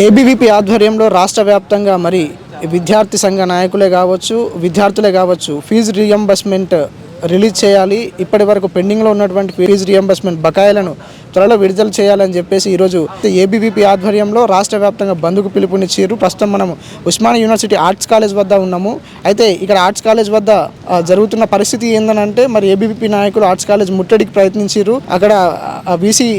ABVP ఆధ్వర్యంలో రాష్ట్ర వ్యాప్తంగా మరి విద్యార్థి సంఘ నాయకులే కావచ్చు, విద్యార్థులే కావచ్చు, ఫీజు రీయింబర్స్మెంట్ రిలీజ్ చేయాలి. ఇప్పటి వరకు పెండింగ్లో ఉన్నటువంటి ఫీజు రీయింబర్స్మెంట్ బకాయిలను త్వరలో విడుదల చేయాలని చెప్పేసి ఈరోజు ఏబీవీపీ ఆధ్వర్యంలో రాష్ట్ర వ్యాప్తంగా బంద్కు పిలుపునిచ్చారు. ప్రస్తుతం మనం ఉస్మానియా యూనివర్సిటీ ఆర్ట్స్ కాలేజ్ వద్ద ఉన్నాము. అయితే ఇక్కడ ఆర్ట్స్ కాలేజ్ వద్ద జరుగుతున్న పరిస్థితి ఏంటంటే మరి ఏబీవీపీ నాయకులు ఆర్ట్స్ కాలేజ్ ముట్టడికి ప్రయత్నించారు. అక్కడ వీసీ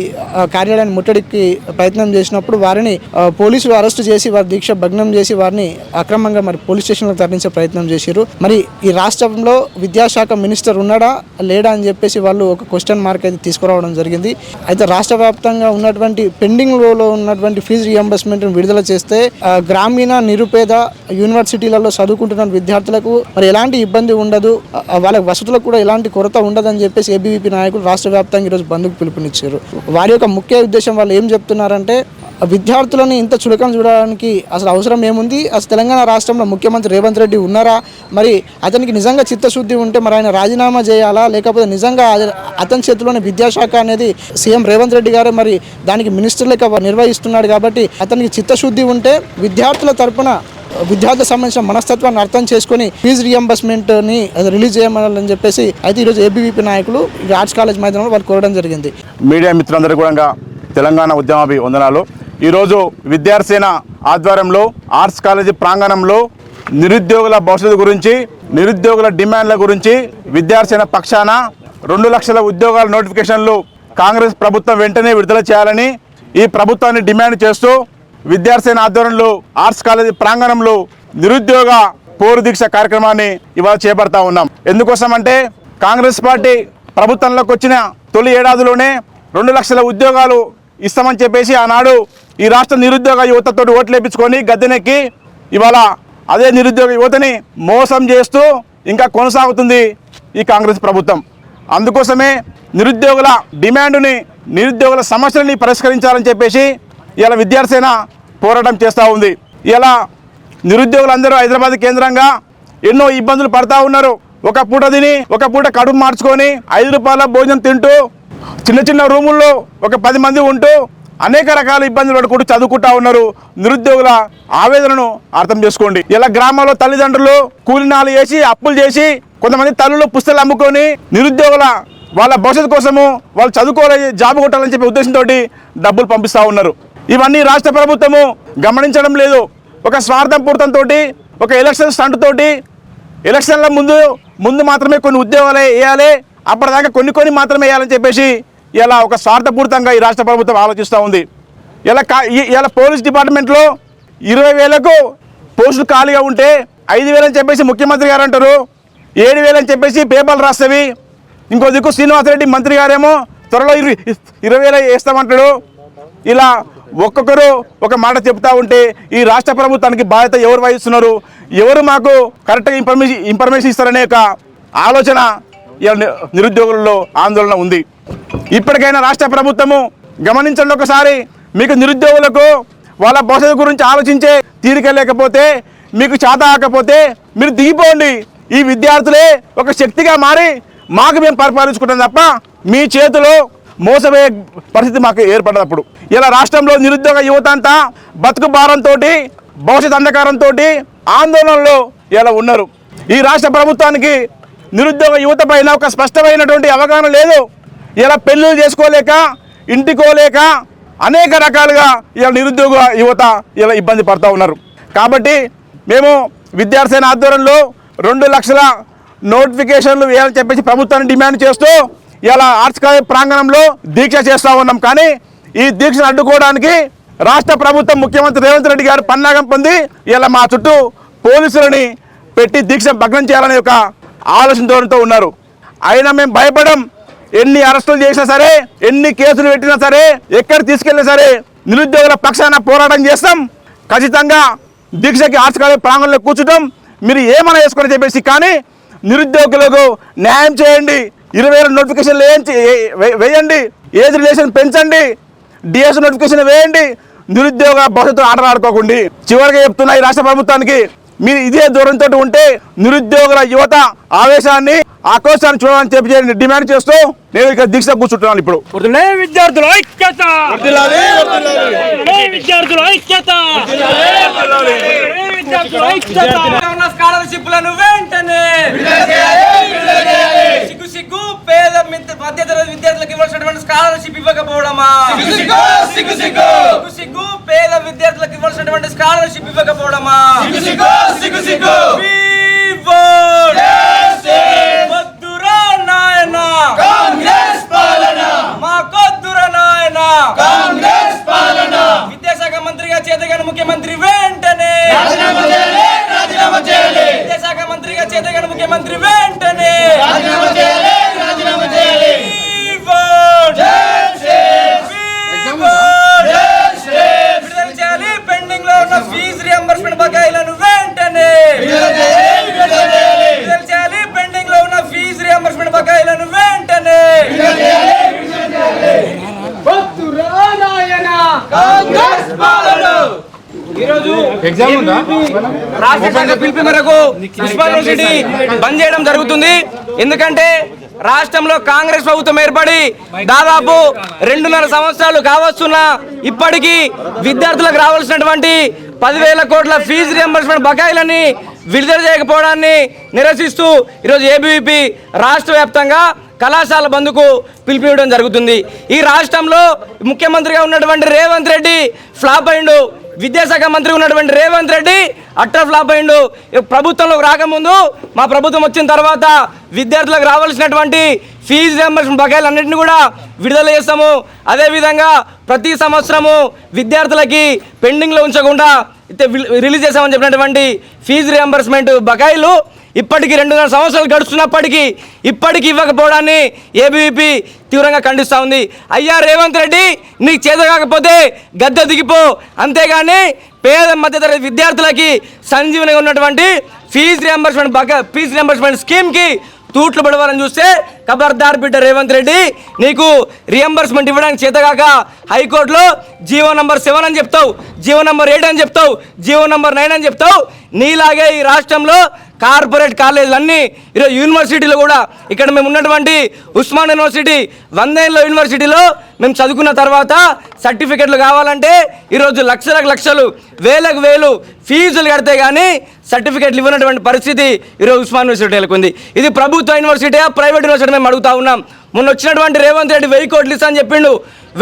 కార్యాలయాన్ని ముట్టడికి ప్రయత్నం చేసినప్పుడు వారిని పోలీసులు అరెస్టు చేసి వారి దీక్ష భగ్నం చేసి వారిని అక్రమంగా మరి పోలీస్ స్టేషన్లకు తరలించే ప్రయత్నం చేశారు. మరి ఈ రాష్ట్రంలో విద్యాశాఖ మినిస్టర్ ఉన్నాడా లేడా అని చెప్పేసి వాళ్ళు ఒక క్వశ్చన్ మార్క్ అయితే తీసుకురావడం జరిగింది. అయితే రాష్ట్ర వ్యాప్తంగా ఉన్నటువంటి పెండింగ్లో ఉన్నటువంటి ఫీజు రీయింబర్స్మెంట్ విడుదల చేస్తే గ్రామీణ నిరుపేద యూనివర్సిటీలలో చదువుకుంటున్న విద్యార్థులకు మరి ఎలాంటి ఇబ్బంది ఉండదు, వాళ్ళ వసతులకు కూడా ఎలాంటి కొరత ఉండదని చెప్పేసి ఏబీవీపీ నాయకులు రాష్ట్ర వ్యాప్తంగా ఈరోజు బంద్కు పిలుపునిచ్చారు. వారి యొక్క ముఖ్య ఉద్దేశం వాళ్ళు ఏం చెప్తున్నారంటే విద్యార్థులని ఇంత చులకన చూడడానికి అసలు అవసరం ఏముంది, అసలు తెలంగాణ రాష్ట్రంలో ముఖ్యమంత్రి రేవంత్ రెడ్డి ఉన్నారా, మరి అతనికి నిజంగా చిత్తశుద్ధి ఉంటే మరి ఆయన రాజీనామా చేయాలా, లేకపోతే నిజంగా అతని చేతిలోని విద్యాశాఖ అనేది సీఎం రేవంత్ రెడ్డి గారు మరి దానికి మినిస్టర్ లెక్క నిర్వహిస్తున్నాడు కాబట్టి అతనికి చిత్తశుద్ధి ఉంటే విద్యార్థుల తరపున విద్యార్థులకు సంబంధించిన మనస్తత్వాన్ని అర్థం చేసుకుని ఫీజు రీయింబర్స్మెంట్ని రిలీజ్ చేయమని చెప్పేసి అయితే ఈరోజు ఏబీవీపీ నాయకులు ఆర్ట్స్ కాలేజ్ మైదానంలో వాళ్ళు కోరడం జరిగింది. మీడియా మిత్రులందరూ కూడా తెలంగాణ ఉద్యమాభివందనాలు. ఈరోజు విద్యార్థిసేన ఆధ్వర్యంలో ఆర్ట్స్ కాలేజీ ప్రాంగణంలో నిరుద్యోగుల భవిష్యత్తు గురించి, నిరుద్యోగుల డిమాండ్ల గురించి విద్యార్థిసేన పక్షాన 2 లక్షల ఉద్యోగాల నోటిఫికేషన్లు కాంగ్రెస్ ప్రభుత్వం వెంటనే విడుదల చేయాలని ఈ ప్రభుత్వాన్ని డిమాండ్ చేస్తూ విద్యార్థిసేన ఆధ్వర్యంలో ఆర్ట్స్ కాలేజీ ప్రాంగణంలో నిరుద్యోగ పోరు దీక్ష కార్యక్రమాన్ని ఇవాళ చేపడతా ఉన్నాం. ఎందుకోసం అంటే కాంగ్రెస్ పార్టీ ప్రభుత్వంలోకి వచ్చిన తొలి ఏడాదిలోనే 2 లక్షల ఉద్యోగాలు ఇస్తామని చెప్పేసి ఆనాడు ఈ రాష్ట్ర నిరుద్యోగ యువతతో ఓట్లు వేయించుకొని గద్దెనెక్కి ఇవాళ అదే నిరుద్యోగ యువతని మోసం చేస్తూ ఇంకా కొనసాగుతుంది ఈ కాంగ్రెస్ ప్రభుత్వం. అందుకోసమే నిరుద్యోగుల డిమాండ్ని, నిరుద్యోగుల సమస్యలని పరిష్కరించాలని చెప్పేసి ఇలా విద్యార్థిసేన పోరాటం చేస్తూ ఉంది. ఇలా నిరుద్యోగులందరూ హైదరాబాద్ కేంద్రంగా ఎన్నో ఇబ్బందులు పడతా ఉన్నారు. ఒక పూట తిని ఒక పూట కడుపు మార్చుకొని 5 రూపాయల భోజనం తింటూ చిన్న చిన్న రూముల్లో ఒక 10 మంది ఉంటూ అనేక రకాల ఇబ్బందులు పడుకుంటూ చదువుకుంటా ఉన్నారు. నిరుద్యోగుల ఆవేదనను అర్థం చేసుకోండి. ఇలా గ్రామాల్లో తల్లిదండ్రులు కూలినాలు వేసి అప్పులు చేసి కొంతమంది తల్లులు పుస్తకాలు అమ్ముకొని నిరుద్యోగుల వాళ్ళ భవిష్యత్తు కోసము వాళ్ళు చదువుకోవాలి, జాబ్ కొట్టాలని చెప్పే ఉద్దేశంతో డబ్బులు పంపిస్తూ ఉన్నారు. ఇవన్నీ రాష్ట్ర ప్రభుత్వము గమనించడం లేదు. ఒక స్వార్థం పూర్తంతో, ఒక ఎలక్షన్ స్టంట్ తోటి ఎలక్షన్ల ముందు మాత్రమే కొన్ని ఉద్యోగాలు వేయాలి, అప్పటిదాకా కొన్ని మాత్రమే వేయాలని చెప్పేసి ఇలా ఒక స్వార్థపూరితంగా ఈ రాష్ట్ర ప్రభుత్వం ఆలోచిస్తూ ఉంది. ఇలా పోలీస్ డిపార్ట్మెంట్లో 20,000కు పోస్టులు ఖాళీగా ఉంటే 5,000 అని చెప్పేసి ముఖ్యమంత్రి గారు అంటారు, 7,000 అని చెప్పేసి పేపర్లు రాస్తవి. ఇంకో దిక్కు శ్రీనివాసరెడ్డి మంత్రి గారేమో త్వరలో 20,000 వేస్తామంటాడు. ఇలా ఒక్కొక్కరు ఒక మాట చెప్తా ఉంటే ఈ రాష్ట్ర ప్రభుత్వానికి బాధ్యత ఎవరు వహిస్తున్నారు, ఎవరు మాకు కరెక్ట్గా ఇన్ఫర్మేషన్ ఇస్తారనే ఒక ఆలోచన నిరుద్యోగులలో ఆందోళన ఉంది. ఇప్పటికైనా రాష్ట్ర ప్రభుత్వము గమనించండి ఒకసారి. మీకు నిరుద్యోగులకు వాళ్ళ భవిష్యత్తు గురించి ఆలోచించే తీరిక లేకపోతే, మీకు చేత కాకపోతే మీరు దిగిపోండి. ఈ విద్యార్థులే ఒక శక్తిగా మారి మాకు మేము పరిపాలించుకుంటాం తప్ప మీ చేతిలో మోసపోయే పరిస్థితి మాకు ఏర్పడినప్పుడు. ఇలా రాష్ట్రంలో నిరుద్యోగ యువత అంతా బతుకు భారంతో, భవిష్యత్ అంధకారంతో ఆందోళనలో ఇలా ఉన్నారు. ఈ రాష్ట్ర ప్రభుత్వానికి నిరుద్యోగ యువత పైన ఒక స్పష్టమైనటువంటి అవగాహన లేదు. ఇలా పెళ్ళిళ్ళు చేసుకోలేక, ఇంటికోలేక అనేక రకాలుగా ఇలా నిరుద్యోగ యువత ఇలా ఇబ్బంది పడుతూ ఉన్నారు. కాబట్టి మేము విద్యార్థిసేన ఆధ్వర్యంలో 2 లక్షల నోటిఫికేషన్లు వేయాలని చెప్పేసి ప్రభుత్వాన్ని డిమాండ్ చేస్తూ ఇలా ఆర్ట్స్ కాలేజ్ ప్రాంగణంలో దీక్ష చేస్తూ ఉన్నాం. కానీ ఈ దీక్షను అడ్డుకోవడానికి రాష్ట్ర ప్రభుత్వం ముఖ్యమంత్రి రేవంత్ రెడ్డి గారు పన్నాగం పొంది ఇలా మా చుట్టూ పోలీసులని పెట్టి దీక్ష భగ్నం చేయాలనే ఒక ఆలోచనతో ఉన్నారు. అయినా మేము భయపడం. ఎన్ని అరెస్టులు చేసినా సరే, ఎన్ని కేసులు పెట్టినా సరే, ఎక్కడ తీసుకెళ్ళినా సరే నిరుద్యోగుల పక్షాన పోరాటం చేస్తాం. ఖచ్చితంగా దీక్షకి ఆర్ట్స్ కాలేజ్ ప్రాంగణంలో కూర్చుంటాం. మీరు ఏమైనా వేసుకొని చెప్పేసి, కానీ నిరుద్యోగులకు న్యాయం చేయండి. 20,000 నోటిఫికేషన్లు వేయండి, ఏజ్ రిలేషన్ పెంచండి, డిఎస్ నోటిఫికేషన్ వేయండి. నిరుద్యోగ భవిష్యత్తు ఆటలాడుకోకండి. చివరిగా చెప్తున్నా ఈ రాష్ట్ర ప్రభుత్వానికి, మీరు ఇదే దూరంతో ఉంటే నిరుద్యోగుల యువత ఆవేశాన్ని ఆక్రోశాన్ని చూడాలని చెప్పి డిమాండ్ చేస్తూ నేను ఇక్కడ దీక్ష కూర్చుంటున్నాను. ఇప్పుడు విద్యార్థుల ఐక్యత, విద్యార్థుల ఐక్యత, విద్యార్థుల ఐక్యత. స్కాలర్షిప్లను వెంటనే సిగ్గు పేద మధ్యతరగతి విద్యార్థులకు ఇవ్వాల్సినటువంటి స్కాలర్షిప్ ఇవ్వకపోవడమా, సిగ్గు పేద విద్యార్థులకు ఇవ్వాల్సినటువంటి స్కాలర్షిప్ ఇవ్వకపోవడమా, వద్దురా నాయనా కాంగ్రెస్ పాలన, మాకొద్దురా నాయనా కాంగ్రెస్ పాలన. విద్యాశాఖ మంత్రిగా చేతగాని ముఖ్యమంత్రి వెంటనే రాజీనామా చేయాలి, రాజీనామా చేయాలి. విద్యాశాఖ మంత్రిగా చేతగాని ముఖ్యమంత్రి వెంటనే రాజీనామా చేయాలి, రాజీనామా చేయాలి. విడుదల చేయాలి పెండింగ్ లో ఉన్న ఫీజు రియంబర్స్మెంట్ బకాయిలను వెంటనే విడుదల చేయాలి, పెండింగ్ లో ఉన్న ఫీజు రియంబర్స్మెంట్ బకాయిలను వెంటనే ఈరోజు రాష్ట్ర శాఖ పిలుపు మేరకు ఉస్మానియా యూనివర్సిటీ బంద్ చేయడం జరుగుతుంది. ఎందుకంటే రాష్ట్రంలో కాంగ్రెస్ ప్రభుత్వం ఏర్పడి దాదాపు 2.5 సంవత్సరాలు కావస్తున్నా ఇప్పటికీ విద్యార్థులకు రావాల్సినటువంటి 10,000 కోట్ల ఫీజు రియంబర్స్మెంట్ బకాయిలని విడుదల చేయకపోవడాన్ని నిరసిస్తూ ఈరోజు ఏబీవీపీ రాష్ట్ర వ్యాప్తంగా కళాశాల బంద్కు పిలుపునివ్వడం జరుగుతుంది. ఈ రాష్ట్రంలో ముఖ్యమంత్రిగా ఉన్నటువంటి రేవంత్ రెడ్డి ఫ్లాప్ అయిండు, విద్యాశాఖ మంత్రి ఉన్నటువంటి రేవంత్ రెడ్డి అట్టర్ ఫ్లాప్ అయిండు. ప్రభుత్వంలోకి రాకముందు మా ప్రభుత్వం వచ్చిన తర్వాత విద్యార్థులకు రావాల్సినటువంటి ఫీజు రియంబర్స్మెంట్ బకాయిలన్నింటినీ కూడా విడుదల చేస్తాము. అదేవిధంగా ప్రతి సంవత్సరము విద్యార్థులకి పెండింగ్లో ఉంచకుండా రిలీజ్ చేస్తామని చెప్పినటువంటి ఫీజు రియంబర్స్మెంట్ బకాయిలు ఇప్పటికి 2.5 సంవత్సరాలు గడుస్తున్నప్పటికీ ఇప్పటికి ఇవ్వకపోవడాన్ని ఏబీవీపీ తీవ్రంగా ఖండిస్తూ ఉంది. అయ్యా రేవంత్ రెడ్డి, నీకు చేత కాకపోతే గద్దె దిగిపో, అంతేగాని పేద మధ్యతరగతి విద్యార్థులకి సంజీవనిగా ఉన్నటువంటి ఫీజు రియంబర్స్మెంట్ స్కీమ్కి తూట్లు పడవాలని చూస్తే ఖబర్దార్ బిడ్డ రేవంత్ రెడ్డి, నీకు రియంబర్స్మెంట్ ఇవ్వడానికి చేతగాక హైకోర్టులో జీవో నంబర్ 7 అని చెప్తావు, జీవో నంబర్ 8 అని చెప్తావు, జీవో నంబర్ 9 అని చెప్తావు. నీలాగే ఈ రాష్ట్రంలో కార్పొరేట్ కాలేజీలన్నీ ఈరోజు యూనివర్సిటీలో కూడా ఇక్కడ మేము ఉన్నటువంటి ఉస్మానియా యూనివర్సిటీ 100 ఏళ్ళ యూనివర్సిటీలో మేము చదువుకున్న తర్వాత సర్టిఫికెట్లు కావాలంటే ఈరోజు లక్షలు వేలకు వేలు ఫీజులు కడితే కానీ సర్టిఫికెట్లు ఇవ్వనటువంటి పరిస్థితి ఈరోజు ఉస్మానియా యూనివర్సిటీలకు ఉంది. ఇది ప్రభుత్వ యూనివర్సిటీ ప్రైవేట్ యూనివర్సిటీ మేము అడుగుతా ఉన్నాం. మొన్న వచ్చినటువంటి రేవంత్ రెడ్డి 1000 కోట్లు ఇస్తా అని చెప్పిండు.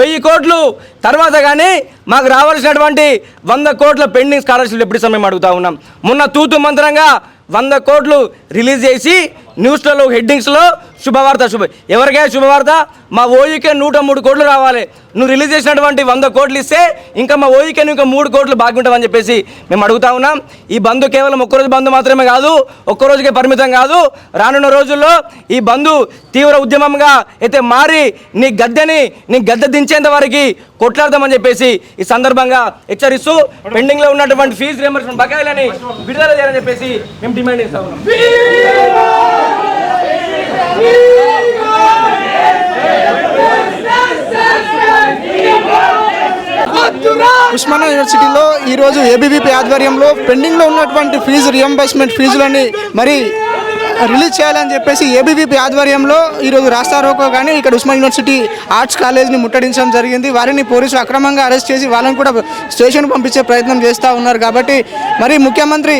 1000 కోట్లు తర్వాత కానీ మాకు రావాల్సినటువంటి 100 కోట్ల పెండింగ్ స్కాలర్షిప్లు ఎప్పుడు ఇస్తాం మేము అడుగుతా ఉన్నాం. మొన్న తూతు మంత్రంగా 100 కోట్లు రిలీజ్ చేసి న్యూస్లలో హెడ్డింగ్స్లో శుభవార్త ఎవరికైనా శుభవార్త, మా ఓయికే 103 కోట్లు రావాలి, నువ్వు రిలీజ్ చేసినటువంటి 100 కోట్లు ఇస్తే ఇంకా మా ఓయికే ఇంకా 3 కోట్లు బాకీ ఉంటామని చెప్పేసి మేము అడుగుతా ఉన్నాం. ఈ బంద్ కేవలం ఒక్కరోజు బంద్ మాత్రమే కాదు, ఒక్కరోజుకే పరిమితం కాదు. రానున్న రోజుల్లో ఈ బంద్ తీవ్ర ఉద్యమంగా అయితే మారి నీ గద్దె దించేంత వరకు కొట్లాడదామని చెప్పేసి ఈ సందర్భంగా హెచ్చరిస్తూ పెండింగ్లో ఉన్నటువంటి ఫీజు రియంబర్స్మెంట్ బకాయిలని విడుదల చేయాలని చెప్పేసి మేము డిమాండ్ చేస్తా ఉన్నాం. ఉస్మానియా యూనివర్సిటీలో ఈరోజు ఏబీవీపీ ఆధ్వర్యంలో పెండింగ్లో ఉన్నటువంటి ఫీజు రియంబర్స్మెంట్ ఫీజులని మరి రిలీజ్ చేయాలని చెప్పేసి ఏబీవీపీ ఆధ్వర్యంలో ఈరోజు రాస్తారోకో కానీ ఇక్కడ ఉస్మానియా యూనివర్సిటీ ఆర్ట్స్ కాలేజ్ని ముట్టడించడం జరిగింది. వారిని పోలీసులు అక్రమంగా అరెస్ట్ చేసి వాళ్ళని కూడా స్టేషన్కు పంపించే ప్రయత్నం చేస్తూ ఉన్నారు. కాబట్టి మరి ముఖ్యమంత్రి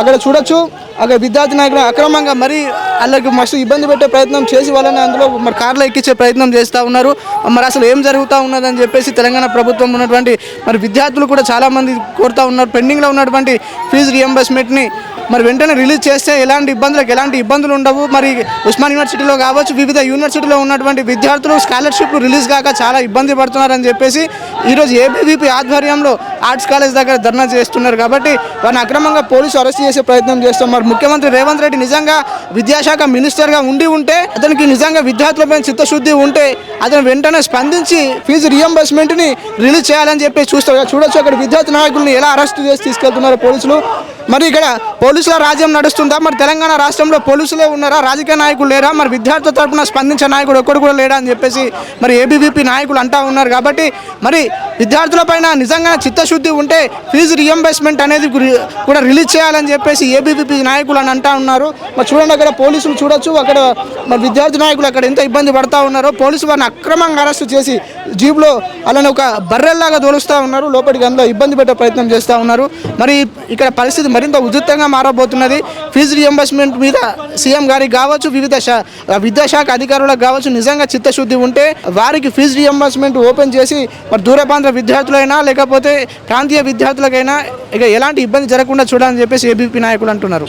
అక్కడ చూడొచ్చు, అక్కడ విద్యార్థి నాయకులు అక్రమంగా మరి వాళ్ళకి మస్తు ఇబ్బంది పెట్టే ప్రయత్నం చేసి వాళ్ళని అందులో మరి కార్లో ఎక్కించే ప్రయత్నం చేస్తూ ఉన్నారు. మరి అసలు ఏం జరుగుతూ ఉన్నదని చెప్పేసి తెలంగాణ ప్రభుత్వం ఉన్నటువంటి మరి విద్యార్థులు కూడా చాలామంది కోరుతూ ఉన్నారు. పెండింగ్లో ఉన్నటువంటి ఫీజు రియంబర్స్మెంట్ని మరి వెంటనే రిలీజ్ చేస్తే ఎలాంటి ఇబ్బందులు ఉండవు. మరి ఉస్మానియా యూనివర్సిటీలో కావచ్చు, వివిధ యూనివర్సిటీలో ఉన్నటువంటి విద్యార్థులు స్కాలర్షిప్లు రిలీజ్ కాక చాలా ఇబ్బంది పడుతున్నారని చెప్పేసి ఈరోజు ఏబీవీపీ ఆధ్వర్యంలో ఆర్ట్స్ కాలేజ్ దగ్గర ధర్నా చేస్తున్నారు. కాబట్టి వారిని అక్రమంగా పోలీసు అరెస్ట్ చేసే ప్రయత్నం చేస్తాం. మరి ముఖ్యమంత్రి రేవంత్ రెడ్డి నిజంగా విద్యాశాఖ మినిస్టర్గా ఉంటే అతనికి నిజంగా విద్యార్థులపై చిత్తశుద్ధి ఉంటే అతను వెంటనే స్పందించి ఫీజు రియంబర్స్మెంట్ని రిలీజ్ చేయాలని చెప్పి చూడొచ్చు. అక్కడ విద్యార్థి నాయకుల్ని ఎలా అరెస్ట్ చేసి తీసుకెళ్తున్నారు పోలీసులు. మరి ఇక్కడ పోలీసుల రాజ్యం నడుస్తుందా? మరి తెలంగాణ రాష్ట్రంలో పోలీసులే ఉన్నారా? రాజకీయ నాయకులు లేరా? మరి విద్యార్థుల తరపున స్పందించే నాయకుడు ఒక్కడు కూడా లేడా అని చెప్పేసి మరి ఏబీవీపీ నాయకులు అంటా ఉన్నారు. కాబట్టి మరి విద్యార్థులపైన నిజంగా చిత్తశుద్ధి ఉంటే ఫీజు రియంబర్స్మెంట్ అనేది కూడా రిలీజ్ చేయాలని చెప్పేసి ఏబీవీపీ నాయకులు అని అంటా ఉన్నారు. మరి చూడండి, అక్కడ పోలీసులు చూడొచ్చు, అక్కడ మరి విద్యార్థి నాయకులు అక్కడ ఎంత ఇబ్బంది పడతా ఉన్నారో. పోలీసులు వారిని అక్రమంగా అరెస్టు చేసి జీప్లో అలానే ఒక బర్రెల్లాగా తోలుస్తూ ఉన్నారు. లోపలికి అందులో ఇబ్బంది పెట్టే ప్రయత్నం చేస్తూ ఉన్నారు. మరి ఇక్కడ పరిస్థితి మరింత ఉధృతంగా మారబోతున్నది. ఫీజు రియంబర్స్మెంట్ మీద సీఎం గారికి కావచ్చు, వివిధ విద్యాశాఖ అధికారులకు కావచ్చు నిజంగా చిత్తశుద్ధి ఉంటే వారికి ఫీజు రియంబర్స్మెంట్ ఓపెన్ చేసి మరి దూర ప్రాంత విద్యార్థులైనా లేకపోతే ప్రాంతీయ విద్యార్థులకైనా ఇక ఎలాంటి ఇబ్బంది జరగకుండా చూడాలని చెప్పేసి ఏబీపీ నాయకులు అంటున్నారు.